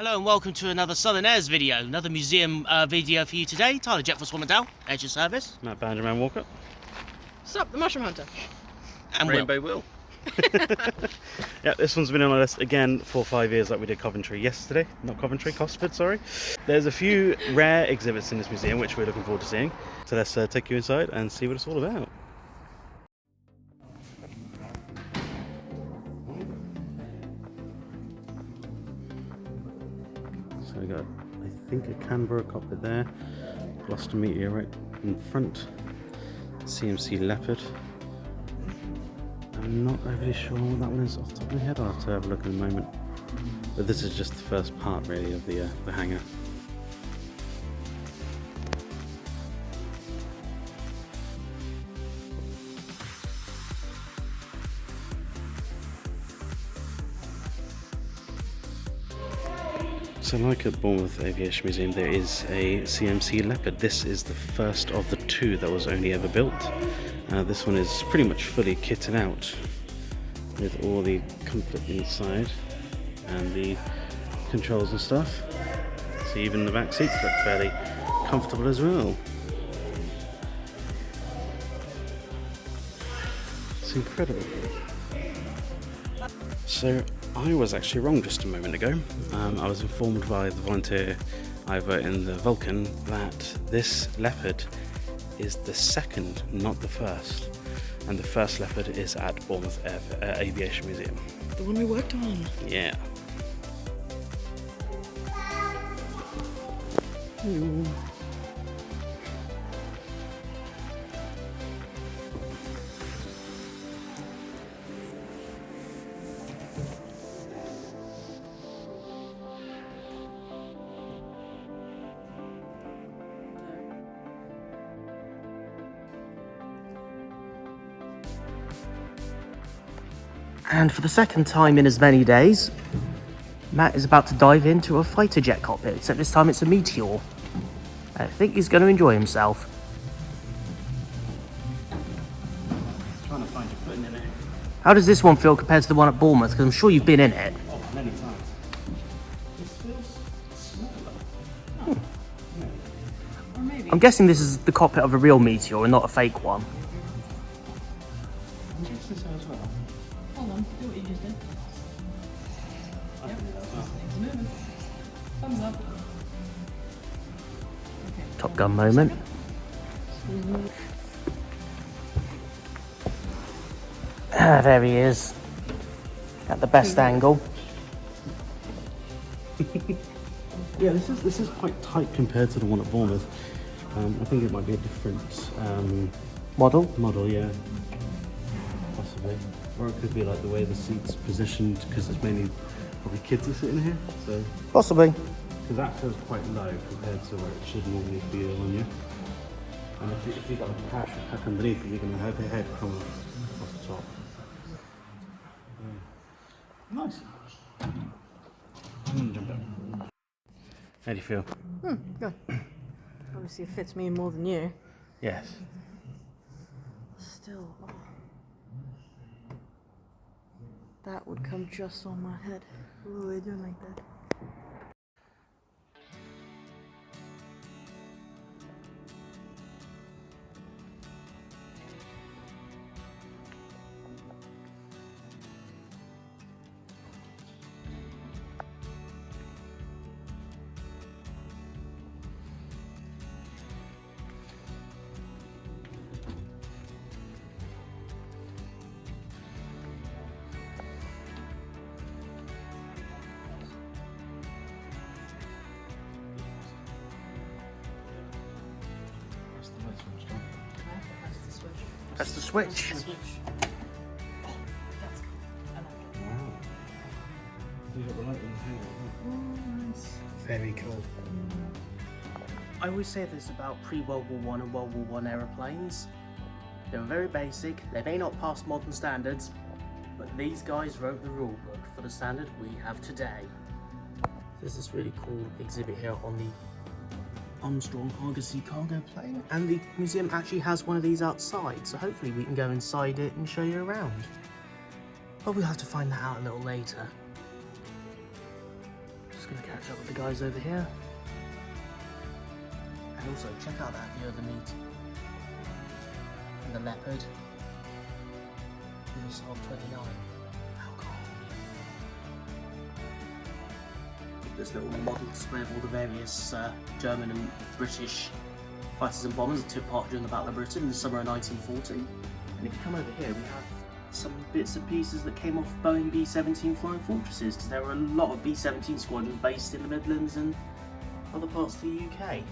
Hello and welcome to another Southern Airs video, another museum video for you today. Tyler Jett from McDowell, Edge of Service. Matt Banjoman Walker. Sup, the Mushroom Hunter. And Rainbow Will. Yeah, this one's been on our list again for 5 years, like we did Coventry yesterday. Not Coventry, Cockpit, sorry. There's a few rare exhibits in this museum which we're looking forward to seeing. So let's take you inside and see what it's all about. So we got, I think, a Canberra cockpit there. Gloucester meteor right in front. CMC Leopard. I'm not overly sure what that one is off the top of my head. I'll have to have a look in a moment. But this is just the first part, really, of the hangar. So like at Bournemouth Aviation Museum, there is a CMC Leopard. This is the first of the two that was only ever built. This one is pretty much fully kitted out with all the comfort inside and the controls and stuff. So even the back seats look fairly comfortable as well. It's incredible. So I was actually wrong just a moment ago. I was informed by the volunteer over in the Vulcan that this Leopard is the second, not the first. And the first Leopard is at Bournemouth Aviation Museum. The one we worked on. Yeah. Ooh. And for the second time in as many days, Matt is about to dive into a fighter jet cockpit, except this time it's a meteor. I think he's going to enjoy himself. Trying to find your footing in it. How does this one feel compared to the one at Bournemouth? Because I'm sure you've been in it. Oh, many times. This feels smaller. Or maybe. I'm guessing this is the cockpit of a real meteor and not a fake one. Hold on, do what you just did. Yep, it's moving. Thumbs up. Okay. Top Gun moment. Ah, there he is. At the best angle. Yeah, this is quite tight compared to the one at Bournemouth. I think it might be a different model, yeah, possibly. Or it could be like the way the seat's positioned, because it's mainly probably kids are sitting here. So Possibly. because that feels quite low compared to where it should normally feel on you. And if you've got a parachute pack underneath it, you're going to have your head come off the top. Yeah. Nice. Jump out. How do you feel? Good. Obviously, it fits me more than you. Yes. Still, that would come just on my head. Ooh, I don't like that. That's the switch. Very cool. I always say this about pre-World War I and World War I aeroplanes. They were very basic, they may not pass modern standards, but these guys wrote the rule book for the standard we have today. There's this really cool exhibit here on the Armstrong Argosy cargo plane, and the museum actually has one of these outside, so hopefully we can go inside it and show you around. But we'll have to find that out a little later. Just gonna catch up with the guys over here. And also check out that view of the meat. And the Leopard. Result 29. How cool. This little model display of all the various German and British fighters and bombers that took part during the Battle of Britain in the summer of 1940. And if you come over here, we have some bits and pieces that came off Boeing B-17 Flying Fortresses, because there were a lot of B-17 squadrons based in the Midlands and other parts of the UK. In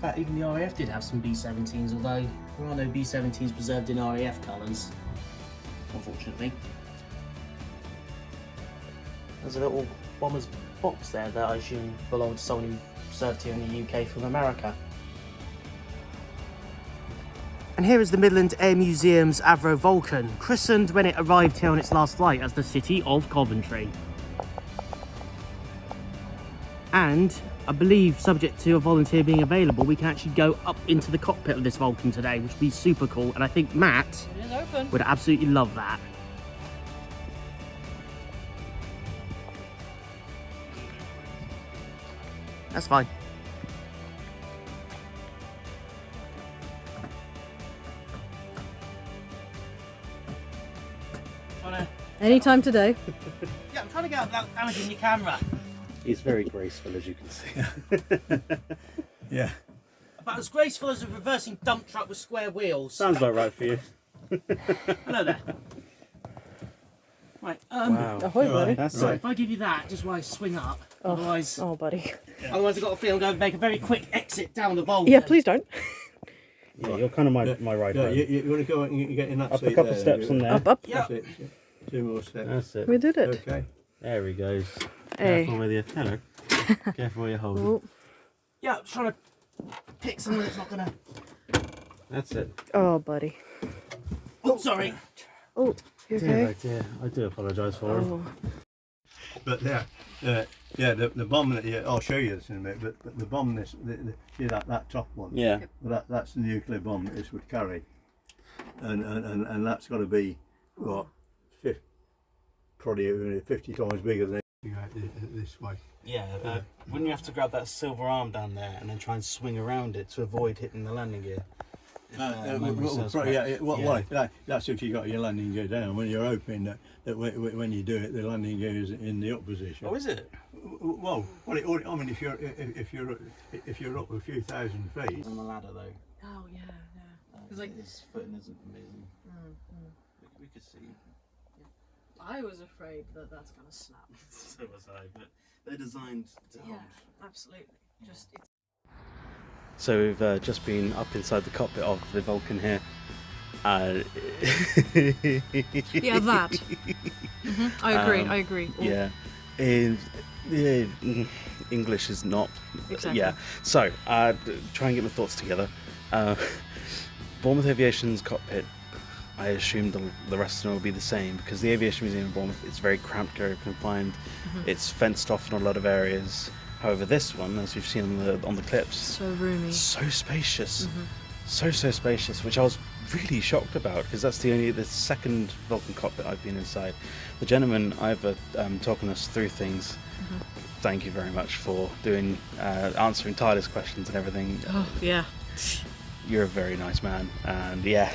fact, even the RAF did have some B-17s, although there are no B-17s preserved in RAF colours, unfortunately. There's a little bomber's box there that I assume belonged to someone who served here in the UK from America. And here is the Midlands Air Museum's AVRO Vulcan, christened when it arrived here on its last flight as the City of Coventry. And I believe, subject to a volunteer being available, we can actually go up into the cockpit of this Vulcan today, which would be super cool. And I think Matt It is open. would absolutely love that. That's fine. Anytime today. Yeah, I'm trying to get out without damaging your camera. He's very graceful, as you can see. Yeah. About as graceful as a reversing dump truck with square wheels. Sounds about right for you. Hello there. Right, Wow. Ahoy, buddy. That's so it. if I give you that, just while I swing up, otherwise buddy. I've got a feeling I'm going to make a very quick exit down the Vulcan. Yeah, please don't. Yeah, you're kind of my ride Yeah, home. you want to go and get in that Up seat a couple there, steps then, on there. Up. Yeah. That's it. 2 more steps. That's it. We did it. Okay. There he goes. Hey. Careful with you. Hello. Careful where you're holding. Oh, Yeah, I'm trying to pick something that's not going to... That's it. oh, buddy. Oh, sorry. Oh, you Dear, okay? oh dear. I do apologise for him. Oh. But the bomb that I'll show you this in a minute. But the bomb, see that top one. Yeah. That's the nuclear bomb that this would carry, and that's got to be what, probably 50 times bigger than this way. Yeah, wouldn't you have to grab that silver arm down there and then try and swing around it to avoid hitting the landing gear? That's if you got your landing gear down. When you're hoping that when you do it, the landing gear is in the up position. Oh, is it? Well, I mean, if you're up a few thousand feet. On the ladder though. Oh, yeah. Because like this footing isn't amazing. We could see. I was afraid that that's going to snap. So was I, but they're designed to hold. Absolutely. Just it's... So we've just been up inside the cockpit of the Vulcan here. Yeah, that. I agree. Oh, Yeah. English is not. Exactly. Yeah. So try and get my thoughts together. Bournemouth Aviation's cockpit, I assume the rest of them will be the same, because the Aviation Museum in Bournemouth is very cramped, very confined. It's fenced off in a lot of areas. However, this one, as you've seen on the clips, so roomy, so spacious, so spacious, which I was really shocked about, because that's the second Vulcan cockpit I've been inside. The gentleman either talking us through things. Thank you very much for doing answering Tyler's questions and everything. Oh yeah. You're a very nice man, and yeah.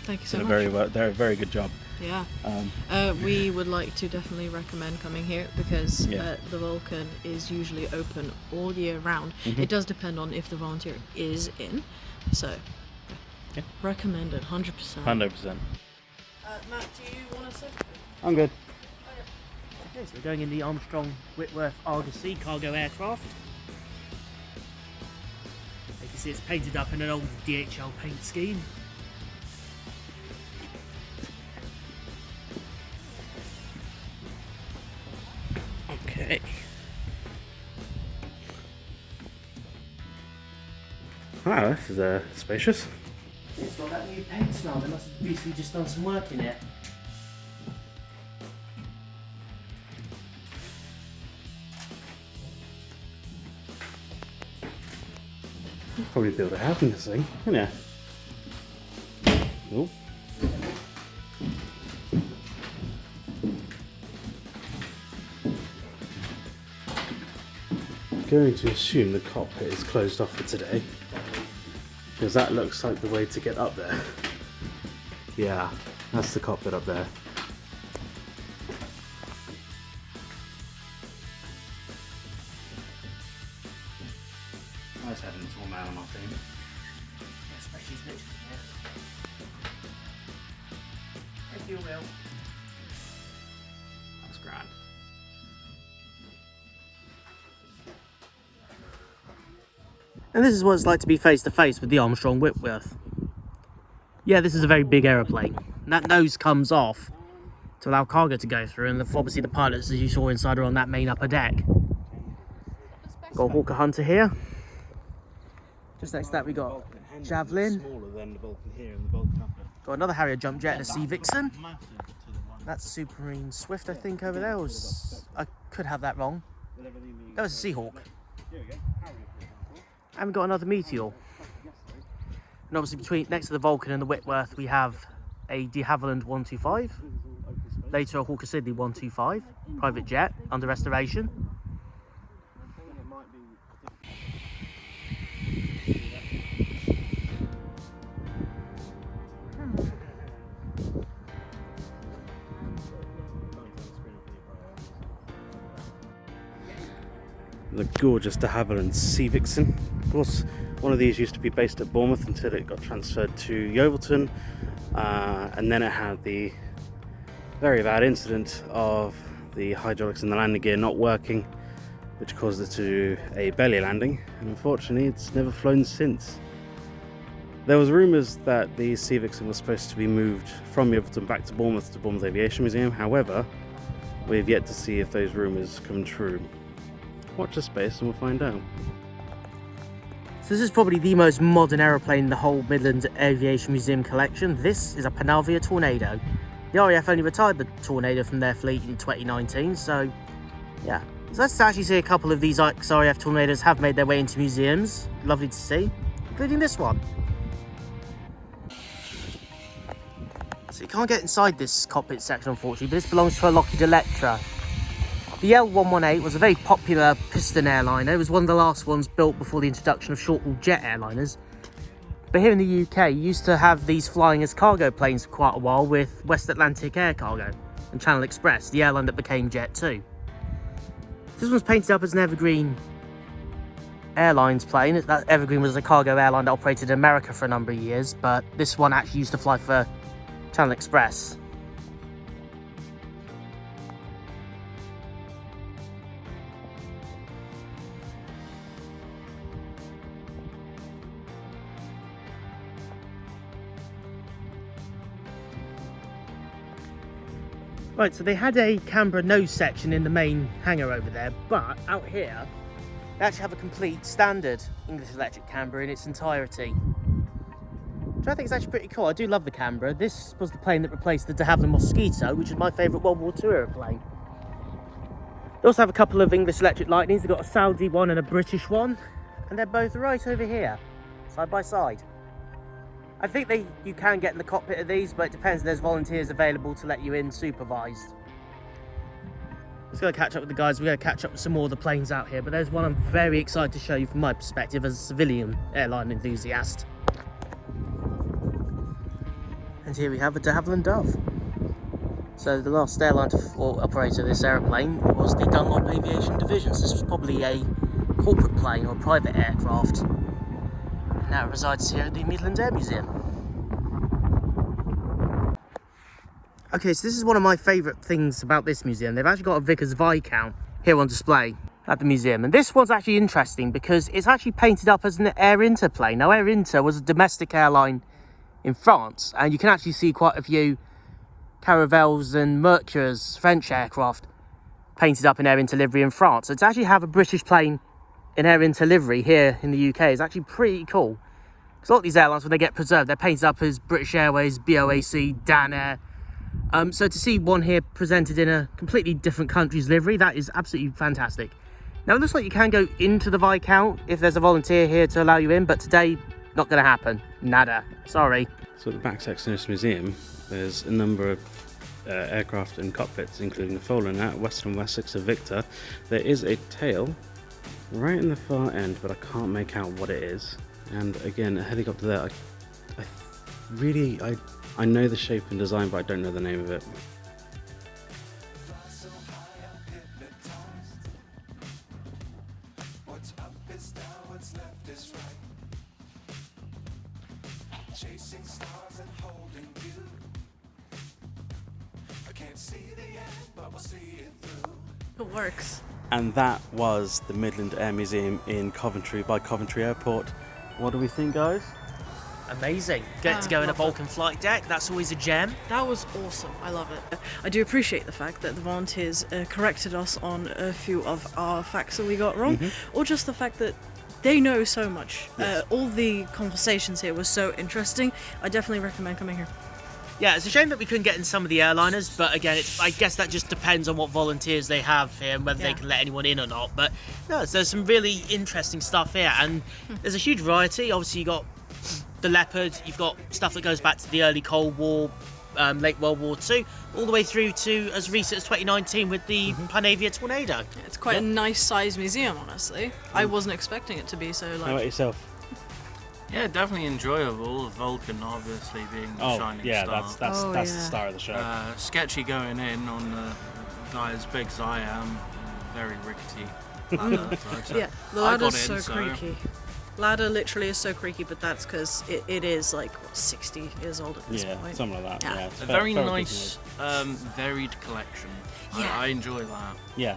Thank you so Did much. They're a very good job. Yeah. We would like to definitely recommend coming here, because the Vulcan is usually open all year round. It does depend on if the volunteer is in. So, recommended 100%. 100%. Matt, do you want to say? I'm good. Okay, so we're going in the Armstrong Whitworth Argosy cargo aircraft. You can see it's painted up in an old DHL paint scheme. Okay. Wow, this is spacious. It's got that new paint smell. They must have recently just done some work in it. Probably build a house in this thing, isn't it? Oh. going to assume the cockpit is closed off for today, because that looks like the way to get up there. Yeah, that's the cockpit up there. Nice having a tall man on our team. Especially Mitch here. If you will. That's grand. And this is what it's like to be face to face with the Armstrong Whitworth. Yeah, this is a very big aeroplane. That nose comes off to allow cargo to go through, and obviously the pilots, as you saw inside, are on that main upper deck. Got a Hawker Hunter here. Just next to that we got Javelin. Smaller than the Vulcan here and the Vulcan up there. Got another Harrier jump jet and a Sea Vixen. That's a Supermarine Swift, I think, over there. I could have that wrong. That was a Seahawk. And we've got another Meteor. And obviously next to the Vulcan and the Whitworth we have a de Havilland 125. Later a Hawker Siddeley 125. Private jet under restoration. The gorgeous de Havilland Sea Vixen. Of course, one of these used to be based at Bournemouth until it got transferred to Yeovilton, and then it had the very bad incident of the hydraulics in the landing gear not working, which caused it to do a belly landing, and unfortunately it's never flown since. There was rumours that the Sea Vixen was supposed to be moved from Yeovilton back to Bournemouth Aviation Museum. However, we've yet to see if those rumours come true. Watch this space and we'll find out. So this is probably the most modern aeroplane in the whole Midlands Aviation Museum collection. This is a Panalvia Tornado. The RAF only retired the Tornado from their fleet in 2019, so yeah. So let's actually see a couple of these RAF Tornadoes have made their way into museums. Lovely to see, including this one. So you can't get inside this cockpit section, unfortunately, but this belongs to a Lockheed Electra. The L118 was a very popular piston airliner. It was one of the last ones built before the introduction of short-haul jet airliners. But here in the UK, you used to have these flying as cargo planes for quite a while with West Atlantic Air Cargo and Channel Express, the airline that became Jett 2. This one's painted up as an Evergreen Airlines plane. That Evergreen was a cargo airline that operated in America for a number of years, but this one actually used to fly for Channel Express. Right, so they had a Canberra nose section in the main hangar over there, but out here they actually have a complete standard English Electric Canberra in its entirety, which I think is actually pretty cool. I do love the Canberra. This was the plane that replaced the de Havilland Mosquito, which is my favourite World War II aeroplane. They also have a couple of English Electric Lightnings. They've got a Saudi one and a British one, and they're both right over here, side by side. I think you can get in the cockpit of these, but it depends. There's volunteers available to let you in supervised. Let's go catch up with the guys. We're going to catch up with some more of the planes out here, but there's one I'm very excited to show you from my perspective as a civilian airline enthusiast. And here we have a de Havilland Dove. So the last airline to operate this aeroplane was the Dunlop Aviation Division. So this was probably a corporate plane or a private aircraft. Now it resides here at the Midlands Air Museum. Okay, so this is one of my favourite things about this museum. They've actually got a Vickers Viscount here on display at the museum. And this one's actually interesting because it's actually painted up as an Air Inter plane. Now, Air Inter was a domestic airline in France, and you can actually see quite a few Caravels and Mercures French aircraft painted up in Air Inter livery in France. So to actually have a British plane in Air Inter livery here in the UK is actually pretty cool. Because a lot of these airlines, when they get preserved, they're painted up as British Airways, BOAC, Dan Air. So to see one here presented in a completely different country's livery, that is absolutely fantastic. Now it looks like you can go into the Viscount if there's a volunteer here to allow you in, but today, not going to happen. Nada. Sorry. So at the back section of this museum, there's a number of aircraft and cockpits, including the Folan at Western Wessex of Victor. There is a tail right in the far end, but I can't make out what it is. And again, a helicopter there. I know the shape and design, but I don't know the name of it. Chasing stars and holding you. I can't see the end, but we'll see it through. It works. And that was the Midlands Air Museum in Coventry by Coventry Airport. What do we think, guys? Amazing. Get to go in a Vulcan flight deck, that's always a gem. That was awesome. I love it. I do appreciate the fact that the volunteers corrected us on a few of our facts that we got wrong, or just the fact that they know so much. Yes. All the conversations here were so interesting. I definitely recommend coming here. Yeah, it's a shame that we couldn't get in some of the airliners, but again, I guess that just depends on what volunteers they have here and whether they can let anyone in or not. But no, there's some really interesting stuff here, and there's a huge variety. Obviously, you got the Leopard, you've got stuff that goes back to the early Cold War, late World War II, all the way through to as recent as 2019 with the Panavia Tornado. It's quite a nice sized museum, honestly. I wasn't expecting it to be so How about large. yourself? Yeah, definitely enjoyable. Vulcan obviously being the shining star. That's Oh, the yeah. star of the show. Sketchy going in on a guy as big as I am. Very rickety ladder. But, Yeah, the I got ladder's so in, so- creaky. Ladder literally is so creaky, but that's because it is like what, 60 years old at this Yeah, point. something like that. Yeah. Yeah, it's A very good nice, varied collection. Yeah. I enjoy that. Yeah.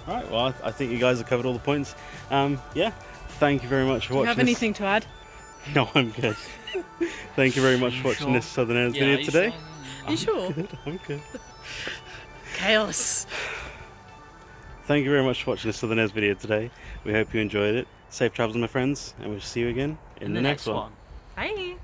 Right, well, I think you guys have covered all the points. Yeah, thank you very much for Do you watching have this. anything to add? No, I'm good. Thank you very much for watching Sure. this Southern Airs Yeah, video you today. sure? You sure? I'm good. Chaos. Thank you very much for watching this Southern Airs video today. We hope you enjoyed it. Safe travels, my friends, and we'll see you again in the next one. Bye.